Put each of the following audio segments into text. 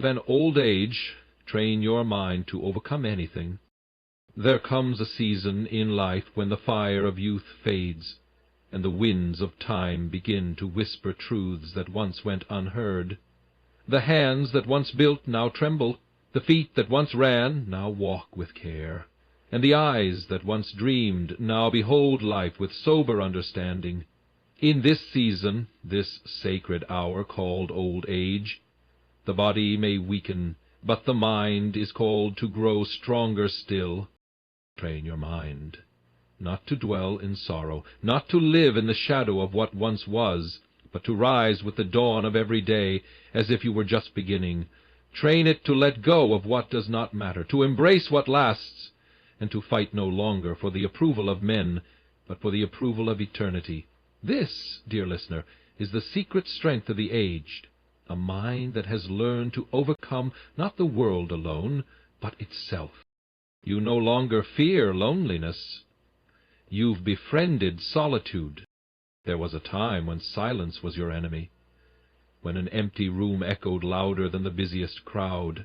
Then old age, train your mind to overcome anything. There comes a season in life when the fire of youth fades, and the winds of time begin to whisper truths that once went unheard. The hands that once built now tremble, the feet that once ran now walk with care, and the eyes that once dreamed now behold life with sober understanding. In this season, this sacred hour called old age, the body may weaken, but the mind is called to grow stronger still. Train your mind, not to dwell in sorrow, not to live in the shadow of what once was, but to rise with the dawn of every day as if you were just beginning. Train it to let go of what does not matter, to embrace what lasts, and to fight no longer for the approval of men, but for the approval of eternity. This, dear listener, is the secret strength of the aged, a mind that has learned to overcome not the world alone, but itself. You no longer fear loneliness. You've befriended solitude. There was a time when silence was your enemy, when an empty room echoed louder than the busiest crowd.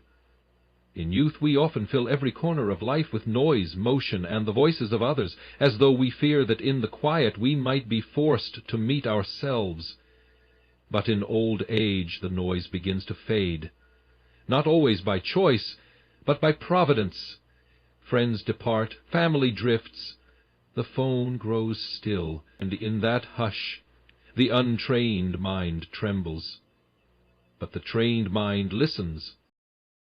In youth we often fill every corner of life with noise, motion, and the voices of others, as though we fear that in the quiet we might be forced to meet ourselves. But in old age the noise begins to fade, not always by choice, but by providence. Friends depart, family drifts, the phone grows still, and in that hush the untrained mind trembles. But the trained mind listens.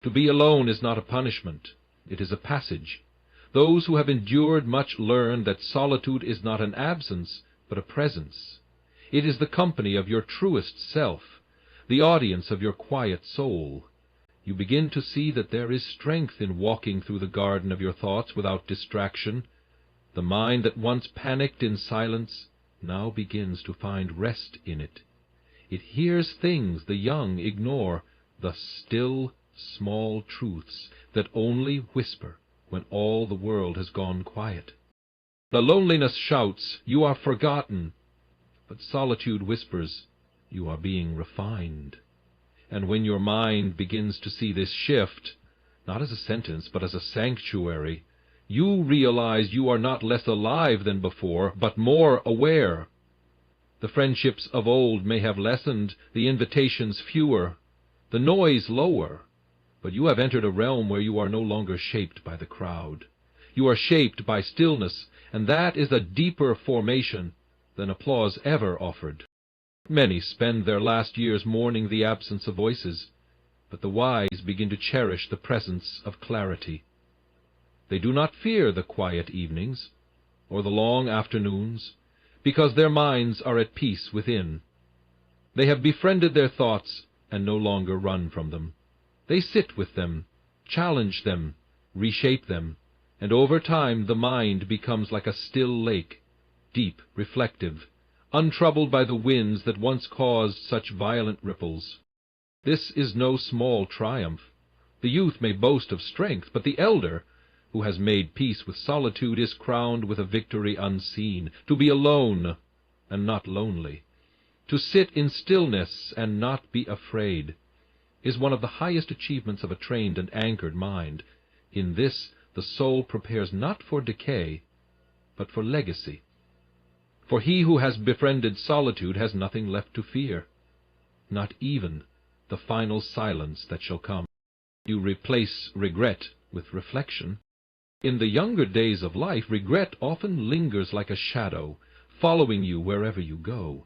To be alone is not a punishment, it is a passage. Those who have endured much learn that solitude is not an absence, but a presence. It is the company of your truest self, the audience of your quiet soul. You begin to see that there is strength in walking through the garden of your thoughts without distraction. The mind that once panicked in silence now begins to find rest in it. It hears things the young ignore, the still, small truths that only whisper when all the world has gone quiet. The loneliness shouts, "You are forgotten," but solitude whispers, "You are being refined." And when your mind begins to see this shift, not as a sentence, but as a sanctuary, you realize you are not less alive than before, but more aware. The friendships of old may have lessened, the invitations fewer, the noise lower, but you have entered a realm where you are no longer shaped by the crowd. You are shaped by stillness, and that is a deeper formation than applause ever offered. Many spend their last years mourning the absence of voices, but the wise begin to cherish the presence of clarity. They do not fear the quiet evenings, or the long afternoons, because their minds are at peace within. They have befriended their thoughts and no longer run from them. They sit with them, challenge them, reshape them, and over time the mind becomes like a still lake, deep, reflective, untroubled by the winds that once caused such violent ripples. This is no small triumph. The youth may boast of strength, but the elder, who has made peace with solitude, is crowned with a victory unseen. To be alone and not lonely, to sit in stillness and not be afraid, is one of the highest achievements of a trained and anchored mind. In this the soul prepares not for decay, but for legacy. For he who has befriended solitude has nothing left to fear, not even the final silence that shall come. You replace regret with reflection. In the younger days of life, regret often lingers like a shadow, following you wherever you go.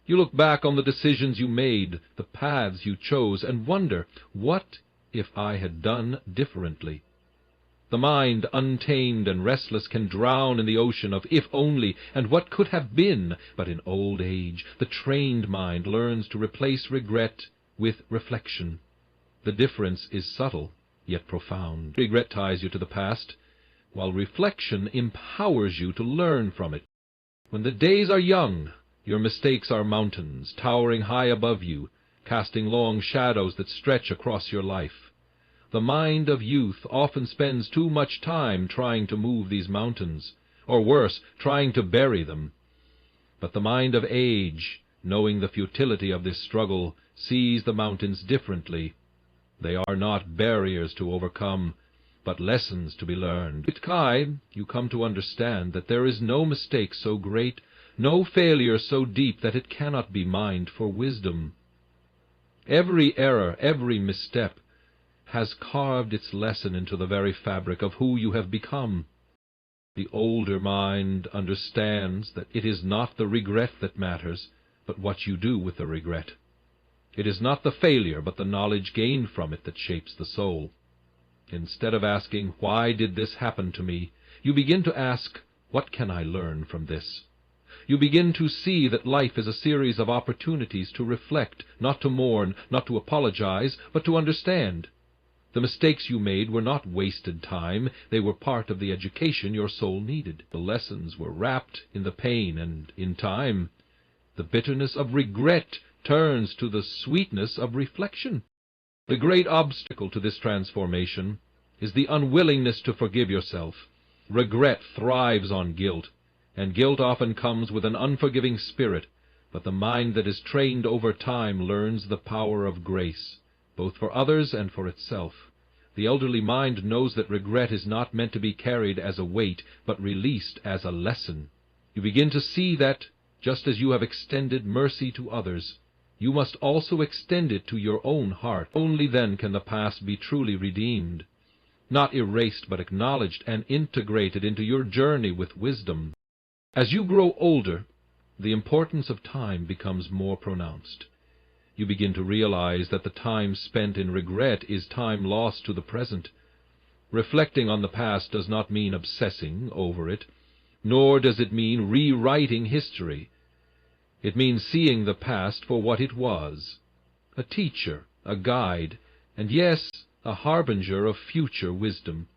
You look back on the decisions you made, the paths you chose, and wonder, what if I had done differently? The mind, untamed and restless, can drown in the ocean of if only and what could have been. But in old age, the trained mind learns to replace regret with reflection. The difference is subtle, yet profound. Regret ties you to the past, while reflection empowers you to learn from it. When the days are young, your mistakes are mountains, towering high above you, casting long shadows that stretch across your life. The mind of youth often spends too much time trying to move these mountains, or worse, trying to bury them. But the mind of age, knowing the futility of this struggle, sees the mountains differently. They are not barriers to overcome, but lessons to be learned. With time, you come to understand that there is no mistake so great, no failure so deep that it cannot be mined for wisdom. Every error, every misstep, has carved its lesson into the very fabric of who you have become. The older mind understands that it is not the regret that matters, but what you do with the regret. It is not the failure, but the knowledge gained from it that shapes the soul. Instead of asking, "Why did this happen to me?" you begin to ask, "What can I learn from this?" You begin to see that life is a series of opportunities to reflect, not to mourn, not to apologize, but to understand. The mistakes you made were not wasted time, they were part of the education your soul needed. The lessons were wrapped in the pain, and in time, the bitterness of regret turns to the sweetness of reflection. The great obstacle to this transformation is the unwillingness to forgive yourself. Regret thrives on guilt, and guilt often comes with an unforgiving spirit, but the mind that is trained over time learns the power of grace, both for others and for itself. The elderly mind knows that regret is not meant to be carried as a weight, but released as a lesson. You begin to see that, just as you have extended mercy to others, you must also extend it to your own heart. Only then can the past be truly redeemed, not erased but acknowledged and integrated into your journey with wisdom. As you grow older, the importance of time becomes more pronounced. You begin to realize that the time spent in regret is time lost to the present. Reflecting on the past does not mean obsessing over it, nor does it mean rewriting history. It means seeing the past for what it was, a teacher, a guide, and yes, a harbinger of future wisdom.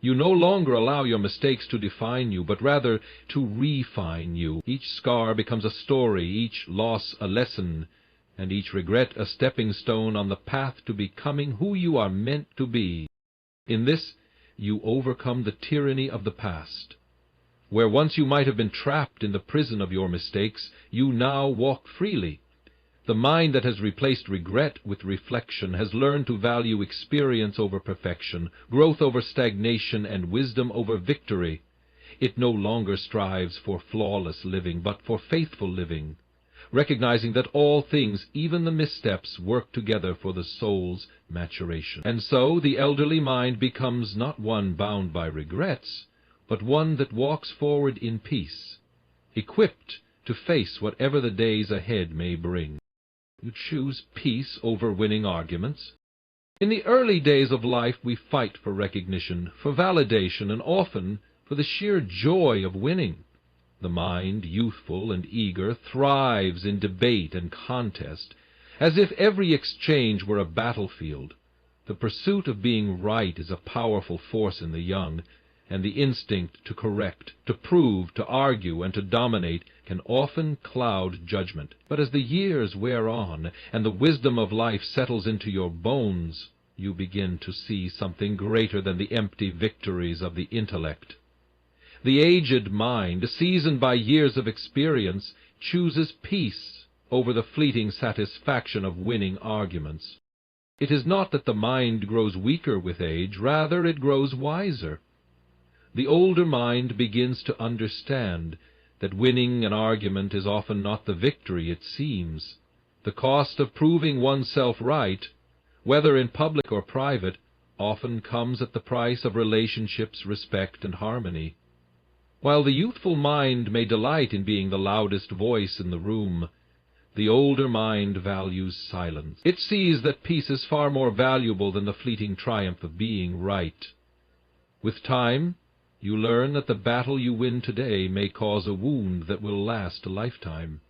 You no longer allow your mistakes to define you, but rather to refine you. Each scar becomes a story, each loss a lesson, and each regret a stepping stone on the path to becoming who you are meant to be. In this, you overcome the tyranny of the past. Where once you might have been trapped in the prison of your mistakes, you now walk freely. The mind that has replaced regret with reflection has learned to value experience over perfection, growth over stagnation, and wisdom over victory. It no longer strives for flawless living, but for faithful living, recognizing that all things, even the missteps, work together for the soul's maturation. And so the elderly mind becomes not one bound by regrets, but one that walks forward in peace, equipped to face whatever the days ahead may bring. You choose peace over winning arguments. In the early days of life we fight for recognition, for validation, and often for the sheer joy of winning. The mind, youthful and eager, thrives in debate and contest, as if every exchange were a battlefield. The pursuit of being right is a powerful force in the young, and the instinct to correct, to prove, to argue, and to dominate can often cloud judgment. But as the years wear on, and the wisdom of life settles into your bones, you begin to see something greater than the empty victories of the intellect. The aged mind, seasoned by years of experience, chooses peace over the fleeting satisfaction of winning arguments. It is not that the mind grows weaker with age, rather it grows wiser. The older mind begins to understand that winning an argument is often not the victory it seems. The cost of proving oneself right, whether in public or private, often comes at the price of relationships, respect, and harmony. While the youthful mind may delight in being the loudest voice in the room, the older mind values silence. It sees that peace is far more valuable than the fleeting triumph of being right. With time, you learn that the battle you win today may cause a wound that will last a lifetime.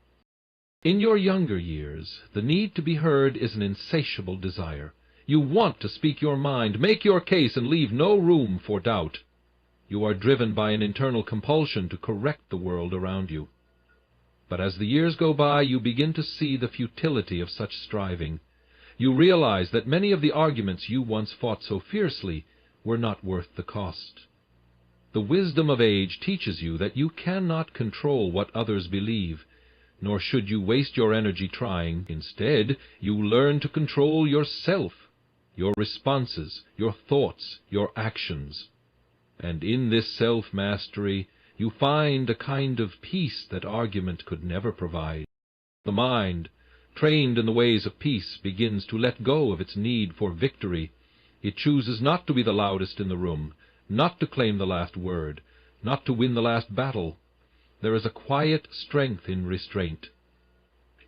In your younger years, the need to be heard is an insatiable desire. You want to speak your mind, make your case, and leave no room for doubt. You are driven by an internal compulsion to correct the world around you. But as the years go by, you begin to see the futility of such striving. You realize that many of the arguments you once fought so fiercely were not worth the cost. The wisdom of age teaches you that you cannot control what others believe, nor should you waste your energy trying. Instead, you learn to control yourself. your responses, your thoughts, your actions. And in this self-mastery you find a kind of peace that argument could never provide. The mind, trained in the ways of peace, begins to let go of its need for victory. It chooses not to be the loudest in the room, not to claim the last word, not to win the last battle. There is a quiet strength in restraint.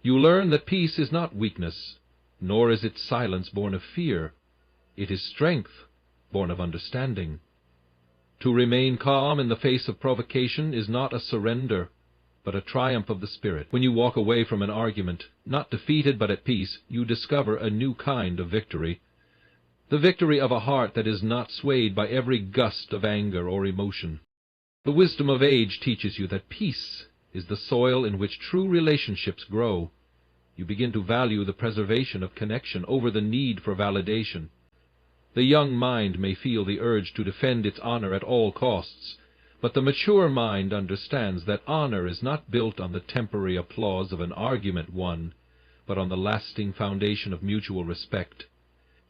You learn that peace is not weakness, nor is its silence born of fear. It is strength, born of understanding. To remain calm in the face of provocation is not a surrender, but a triumph of the spirit. When you walk away from an argument, not defeated but at peace, you discover a new kind of victory. The victory of a heart that is not swayed by every gust of anger or emotion. The wisdom of age teaches you that peace is the soil in which true relationships grow. You begin to value the preservation of connection over the need for validation. The young mind may feel the urge to defend its honor at all costs, but the mature mind understands that honor is not built on the temporary applause of an argument won, but on the lasting foundation of mutual respect.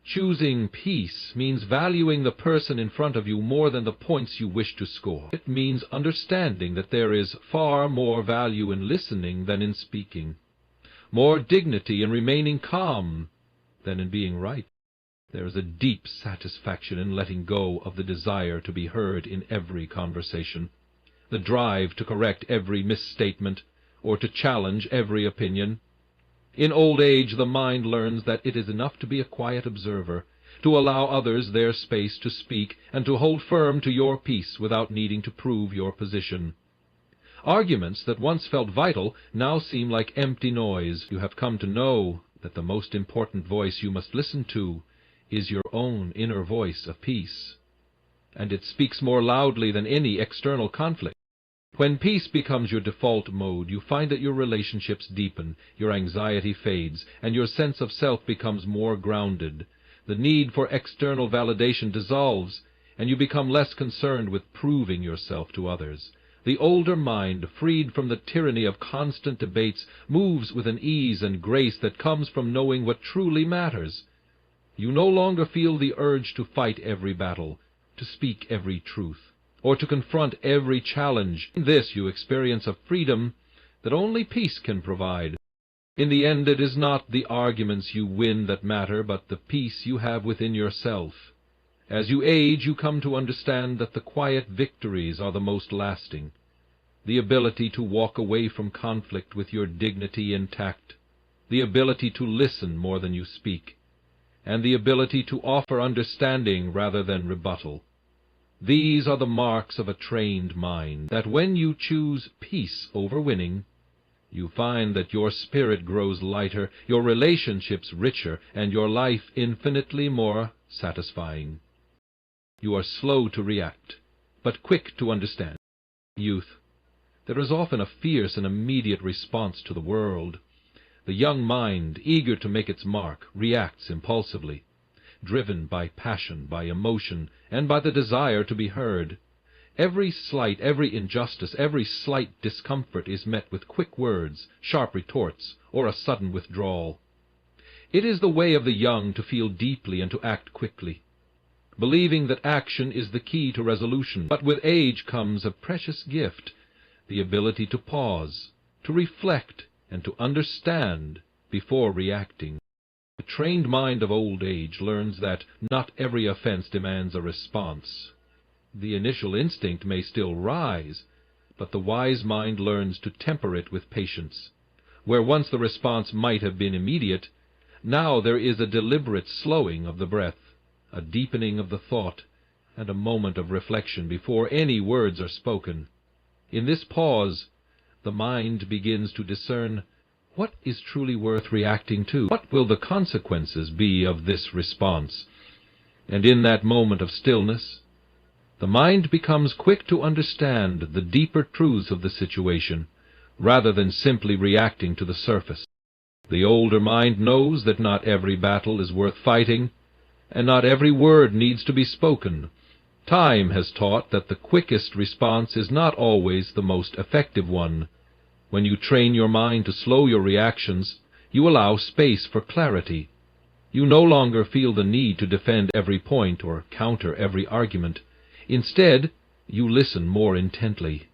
Choosing peace means valuing the person in front of you more than the points you wish to score. It means understanding that there is far more value in listening than in speaking, more dignity in remaining calm than in being right. There is a deep satisfaction in letting go of the desire to be heard in every conversation, the drive to correct every misstatement or to challenge every opinion. In old age the mind learns that it is enough to be a quiet observer, to allow others their space to speak, and to hold firm to your peace without needing to prove your position. Arguments that once felt vital now seem like empty noise. You have come to know that the most important voice you must listen to is your own inner voice of peace, and it speaks more loudly than any external conflict. When peace becomes your default mode, you find that your relationships deepen, your anxiety fades, and your sense of self becomes more grounded. The need for external validation dissolves, and you become less concerned with proving yourself to others. The older mind, freed from the tyranny of constant debates, moves with an ease and grace that comes from knowing what truly matters. You no longer feel the urge to fight every battle, to speak every truth, or to confront every challenge. In this you experience a freedom that only peace can provide. In the end, it is not the arguments you win that matter, but the peace you have within yourself. As you age, you come to understand that the quiet victories are the most lasting. The ability to walk away from conflict with your dignity intact, the ability to listen more than you speak, and the ability to offer understanding rather than rebuttal. These are the marks of a trained mind, that when you choose peace over winning, you find that your spirit grows lighter, your relationships richer, and your life infinitely more satisfying. You are slow to react, but quick to understand. Youth. There is often a fierce and immediate response to the world. The young mind, eager to make its mark, reacts impulsively, driven by passion, by emotion, and by the desire to be heard. Every slight, every injustice, every slight discomfort is met with quick words, sharp retorts, or a sudden withdrawal. It is the way of the young to feel deeply and to act quickly, believing that action is the key to resolution. But with age comes a precious gift, the ability to pause, to reflect, and to understand before reacting. The trained mind of old age learns that not every offense demands a response. The initial instinct may still rise, but the wise mind learns to temper it with patience. Where once the response might have been immediate, now there is a deliberate slowing of the breath, a deepening of the thought, and a moment of reflection before any words are spoken. In this pause, the mind begins to discern what is truly worth reacting to. What will the consequences be of this response? And in that moment of stillness, the mind becomes quick to understand the deeper truths of the situation, rather than simply reacting to the surface. The older mind knows that not every battle is worth fighting, and not every word needs to be spoken. Time has taught that the quickest response is not always the most effective one. When you train your mind to slow your reactions, you allow space for clarity. You no longer feel the need to defend every point or counter every argument. Instead, you listen more intently,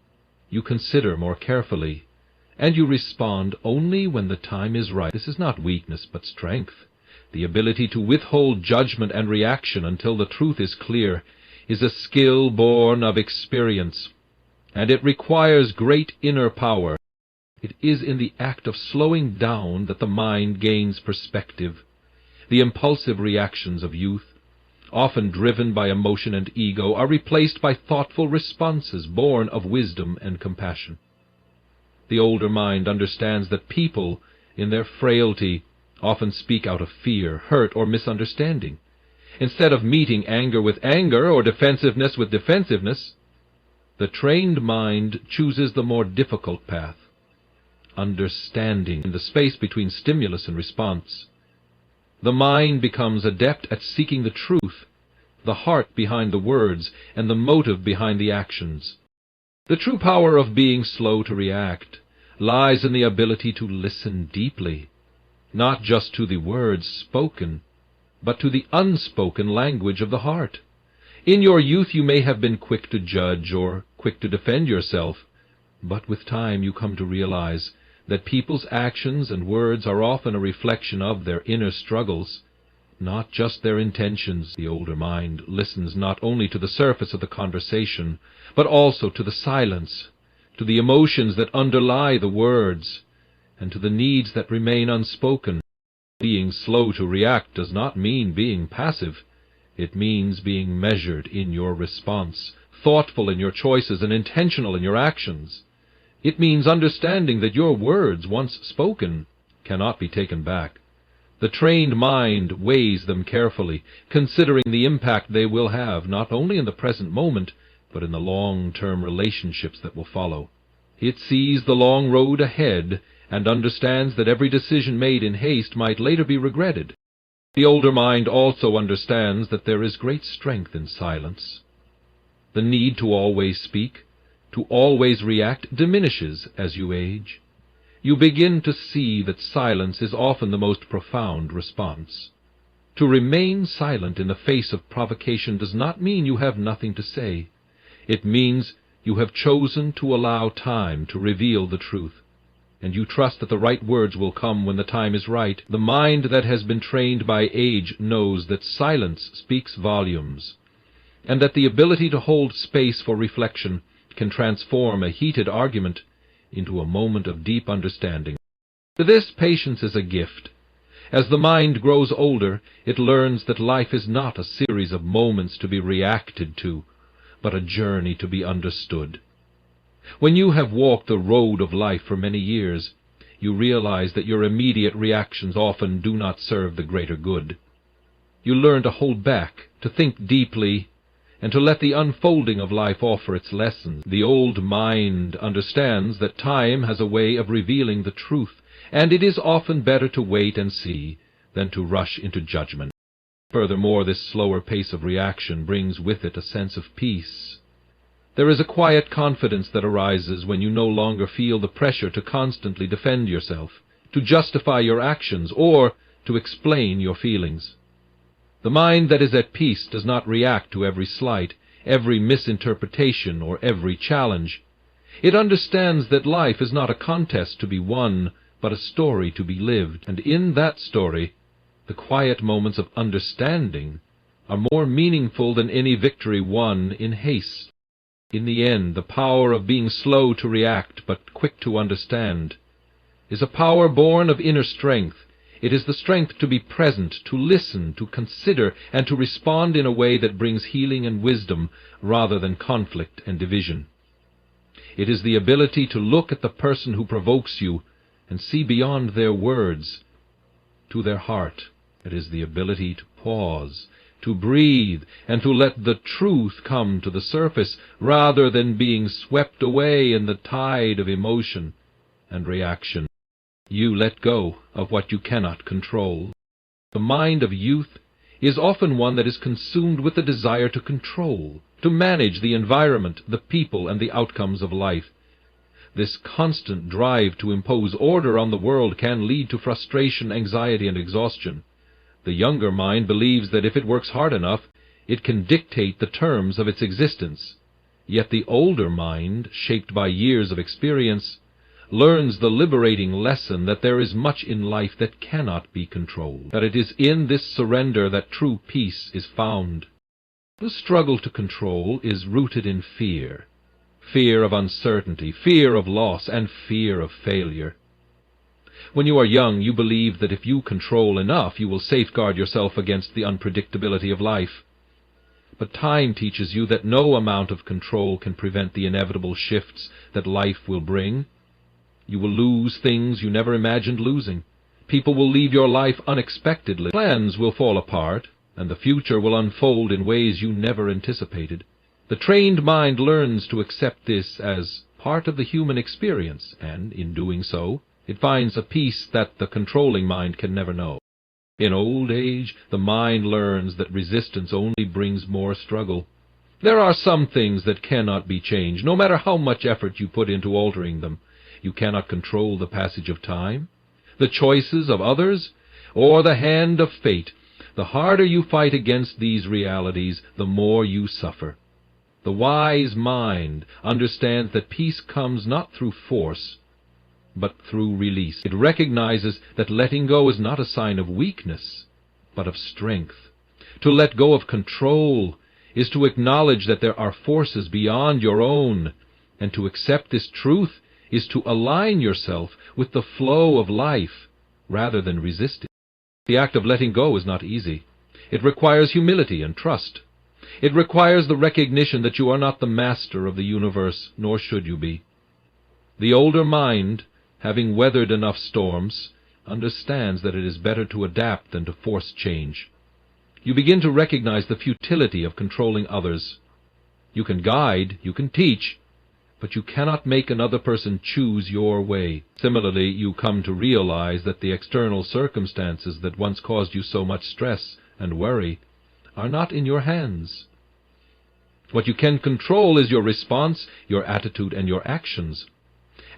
you consider more carefully, and you respond only when the time is right. This is not weakness, but strength. The ability to withhold judgment and reaction until the truth is clear is a skill born of experience, and it requires great inner power. It is in the act of slowing down that the mind gains perspective. The impulsive reactions of youth, often driven by emotion and ego, are replaced by thoughtful responses born of wisdom and compassion. The older mind understands that people, in their frailty, often speak out of fear, hurt, or misunderstanding. Instead of meeting anger with anger or defensiveness with defensiveness, the trained mind chooses the more difficult path, understanding in the space between stimulus and response. The mind becomes adept at seeking the truth, the heart behind the words, and the motive behind the actions. The true power of being slow to react lies in the ability to listen deeply, not just to the words spoken, but to the unspoken language of the heart. In your youth you may have been quick to judge or quick to defend yourself, but with time you come to realize that people's actions and words are often a reflection of their inner struggles, not just their intentions. The older mind listens not only to the surface of the conversation, but also to the silence, to the emotions that underlie the words, and to the needs that remain unspoken. Being slow to react does not mean being passive. It means being measured in your response, thoughtful in your choices, and intentional in your actions. It means understanding that your words, once spoken, cannot be taken back. The trained mind weighs them carefully, considering the impact they will have not only in the present moment, but in the long-term relationships that will follow. It sees the long road ahead and understands that every decision made in haste might later be regretted. The older mind also understands that there is great strength in silence. The need to always speak, to always react, diminishes as you age. You begin to see that silence is often the most profound response. To remain silent in the face of provocation does not mean you have nothing to say. It means you have chosen to allow time to reveal the truth, and you trust that the right words will come when the time is right. The mind that has been trained by age knows that silence speaks volumes, and that the ability to hold space for reflection can transform a heated argument into a moment of deep understanding. To this, patience is a gift. As the mind grows older, it learns that life is not a series of moments to be reacted to, but a journey to be understood. When you have walked the road of life for many years, you realize that your immediate reactions often do not serve the greater good. You learn to hold back, to think deeply, and to let the unfolding of life offer its lessons. The old mind understands that time has a way of revealing the truth, and it is often better to wait and see than to rush into judgment. Furthermore, this slower pace of reaction brings with it a sense of peace. There is a quiet confidence that arises when you no longer feel the pressure to constantly defend yourself, to justify your actions, or to explain your feelings. The mind that is at peace does not react to every slight, every misinterpretation, or every challenge. It understands that life is not a contest to be won, but a story to be lived, and in that story, the quiet moments of understanding are more meaningful than any victory won in haste. In the end, the power of being slow to react, but quick to understand, is a power born of inner strength. It is the strength to be present, to listen, to consider, and to respond in a way that brings healing and wisdom rather than conflict and division. It is the ability to look at the person who provokes you and see beyond their words to their heart. It is the ability to pause, to breathe, and to let the truth come to the surface rather than being swept away in the tide of emotion and reaction. You let go of what you cannot control. The mind of youth is often one that is consumed with the desire to control, to manage the environment, the people, and the outcomes of life. This constant drive to impose order on the world can lead to frustration, anxiety, and exhaustion. The younger mind believes that if it works hard enough, it can dictate the terms of its existence. Yet the older mind, shaped by years of experience, learns the liberating lesson that there is much in life that cannot be controlled, that it is in this surrender that true peace is found. The struggle to control is rooted in fear. Fear of uncertainty, fear of loss, and fear of failure. When you are young, you believe that if you control enough, you will safeguard yourself against the unpredictability of life. But time teaches you that no amount of control can prevent the inevitable shifts that life will bring. You will lose things you never imagined losing. People will leave your life unexpectedly. Plans will fall apart, and the future will unfold in ways you never anticipated. The trained mind learns to accept this as part of the human experience, and in doing so, it finds a peace that the controlling mind can never know. In old age, the mind learns that resistance only brings more struggle. There are some things that cannot be changed, no matter how much effort you put into altering them. You cannot control the passage of time, the choices of others, or the hand of fate. The harder you fight against these realities, the more you suffer. The wise mind understands that peace comes not through force, but through release. It recognizes that letting go is not a sign of weakness, but of strength. To let go of control is to acknowledge that there are forces beyond your own, and to accept this truth is to align yourself with the flow of life rather than resist it. The act of letting go is not easy. It requires humility and trust. It requires the recognition that you are not the master of the universe, nor should you be. The older mind, having weathered enough storms, understands that it is better to adapt than to force change. You begin to recognize the futility of controlling others. You can guide, you can teach, but you cannot make another person choose your way. Similarly, you come to realize that the external circumstances that once caused you so much stress and worry are not in your hands. What you can control is your response, your attitude, and your actions.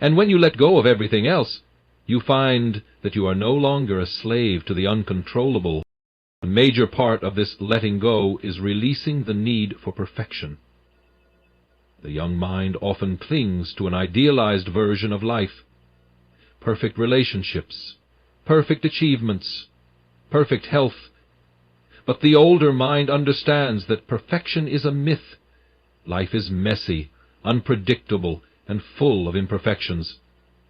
And when you let go of everything else, you find that you are no longer a slave to the uncontrollable. A major part of this letting go is releasing the need for perfection. The young mind often clings to an idealized version of life. Perfect relationships, perfect achievements, perfect health. But the older mind understands that perfection is a myth. Life is messy, unpredictable, and full of imperfections.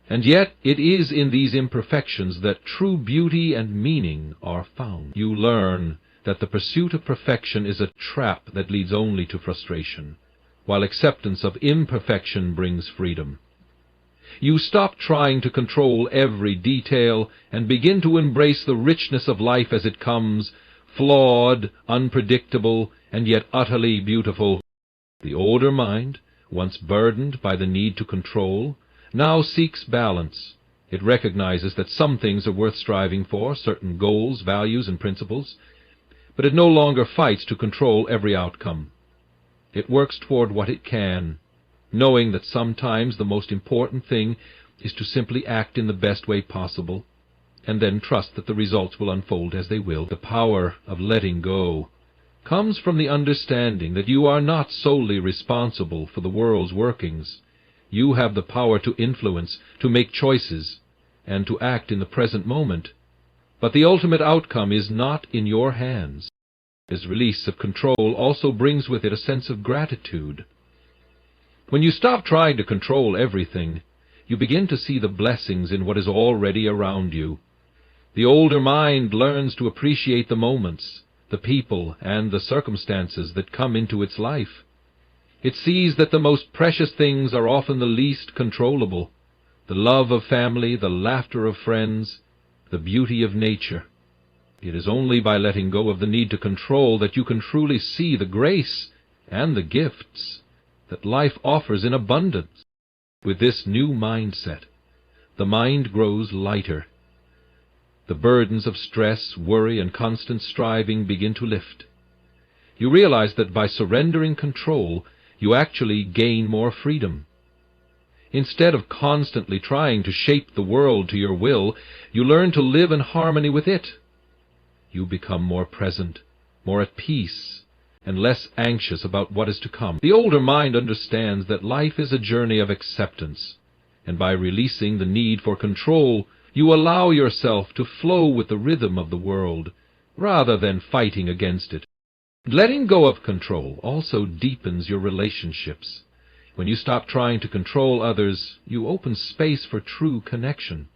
And yet it is in these imperfections that true beauty and meaning are found. You learn that the pursuit of perfection is a trap that leads only to frustration, while acceptance of imperfection brings freedom. You stop trying to control every detail and begin to embrace the richness of life as it comes, flawed, unpredictable, and yet utterly beautiful. The older mind, once burdened by the need to control, now seeks balance. It recognizes that some things are worth striving for, certain goals, values, and principles, but it no longer fights to control every outcome. It works toward what it can, knowing that sometimes the most important thing is to simply act in the best way possible, and then trust that the results will unfold as they will. The power of letting go comes from the understanding that you are not solely responsible for the world's workings. You have the power to influence, to make choices, and to act in the present moment. But the ultimate outcome is not in your hands. This release of control also brings with it a sense of gratitude. When you stop trying to control everything, you begin to see the blessings in what is already around you. The older mind learns to appreciate the moments, the people, and the circumstances that come into its life. It sees that the most precious things are often the least controllable: the love of family, the laughter of friends, the beauty of nature. It is only by letting go of the need to control that you can truly see the grace and the gifts that life offers in abundance. With this new mindset, the mind grows lighter. The burdens of stress, worry, and constant striving begin to lift. You realize that by surrendering control, you actually gain more freedom. Instead of constantly trying to shape the world to your will, you learn to live in harmony with it. you become more present, more at peace, and less anxious about what is to come. The older mind understands that life is a journey of acceptance, and by releasing the need for control, you allow yourself to flow with the rhythm of the world, rather than fighting against it. Letting go of control also deepens your relationships. When you stop trying to control others, you open space for true connection.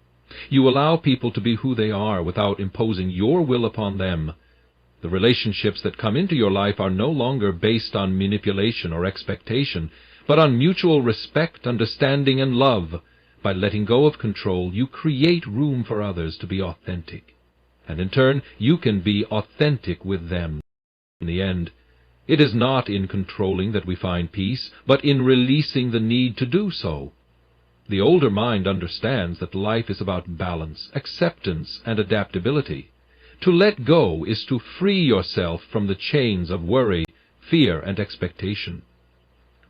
You allow people to be who they are without imposing your will upon them. The relationships that come into your life are no longer based on manipulation or expectation, but on mutual respect, understanding, and love. By letting go of control, you create room for others to be authentic. And in turn, you can be authentic with them. In the end, it is not in controlling that we find peace, but in releasing the need to do so. The older mind understands that life is about balance, acceptance, and adaptability. To let go is to free yourself from the chains of worry, fear, and expectation.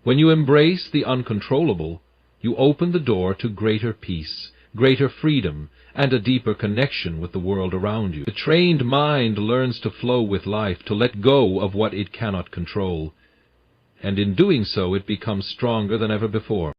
When you embrace the uncontrollable, you open the door to greater peace, greater freedom, and a deeper connection with the world around you. The trained mind learns to flow with life, to let go of what it cannot control, and in doing so it becomes stronger than ever before.